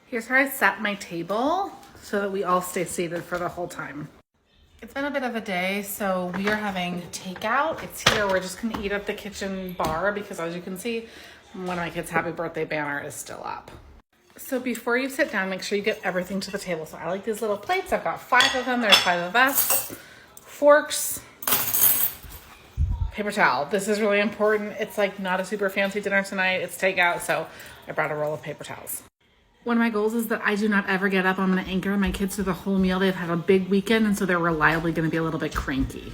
Here's where I set my table so that we all stay seated for the whole time. It's been a bit of a day, so we are having takeout. It's here. We're just gonna eat at the kitchen bar because, as you can see, one of my kids' happy birthday banner is still up. So before you sit down, make sure you get everything to the table. So I like these little plates. I've got 5 of them. There's 5 of us. Forks, paper towel. This is really important. It's like not a super fancy dinner tonight. It's takeout, so I brought a roll of paper towels. One of my goals is that I do not ever get up. I'm going to anchor my kids through the whole meal. They've had a big weekend, and so they're reliably going to be a little bit cranky.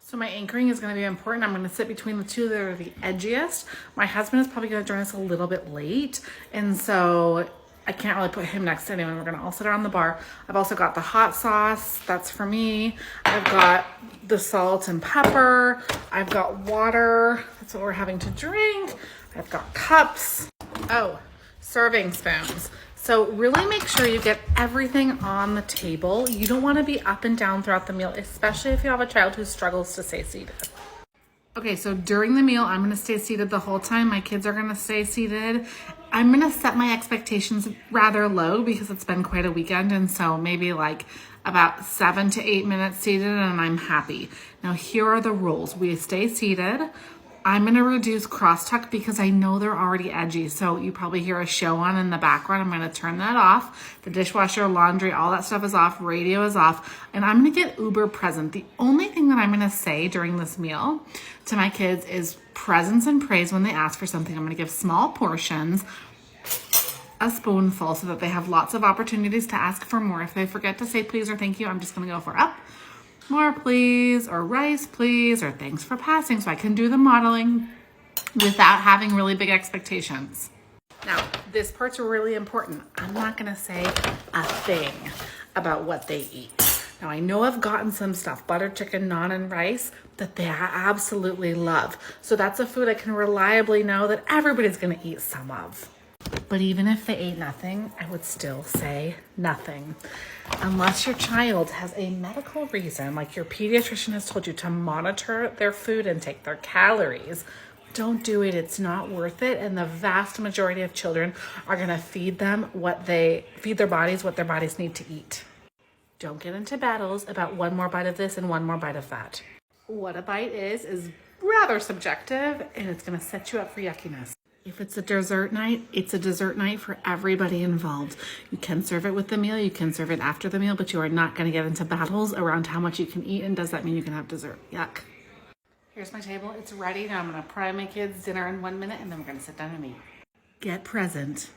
So my anchoring is going to be important. I'm going to sit between the two that are the edgiest. My husband is probably going to join us a little bit late, and so I can't really put him next to anyone. We're going to all sit around the bar. I've also got the hot sauce. That's for me. I've got the salt and pepper. I've got water. That's what we're having to drink. I've got cups. Oh, serving spoons. So really make sure you get everything on the table. You don't want to be up and down throughout the meal, especially if you have a child who struggles to stay seated. Okay, so during the meal, I'm going to stay seated the whole time. My kids are going to stay seated. I'm going to set my expectations rather low because it's been quite a weekend. And so maybe like about 7 to 8 minutes seated and I'm happy. Now here are the rules. We stay seated. I'm going to reduce crosstalk because I know they're already edgy. So you probably hear a show on in the background. I'm going to turn that off. The dishwasher, laundry, all that stuff is off. Radio is off. And I'm going to get uber present. The only thing that I'm going to say during this meal to my kids is presence and praise when they ask for something. I'm going to give small portions, a spoonful, so that they have lots of opportunities to ask for more. If they forget to say please or thank you, I'm just going to go for up. More please, or rice please, or thanks for passing, so I can do the modeling without having really big expectations. Now, this part's really important. I'm not gonna say a thing about what they eat. Now, I know I've gotten some stuff, butter chicken, naan, and rice, that they absolutely love. So that's a food I can reliably know that everybody's gonna eat some of. But even if they ate nothing, I would still say nothing. Unless your child has a medical reason, like your pediatrician has told you to monitor their food intake, their calories, don't do it. It's not worth it. And the vast majority of children are going to feed their bodies what their bodies need to eat. Don't get into battles about one more bite of this and one more bite of that. What a bite is rather subjective, and it's going to set you up for yuckiness. If it's a dessert night, it's a dessert night for everybody involved. You can serve it with the meal, you can serve it after the meal, but you are not going to get into battles around how much you can eat, and does that mean you can have dessert? Yuck. Here's my table. It's ready. Now I'm going to prime my kids' dinner in 1 minute, and then we're going to sit down and eat. Get present.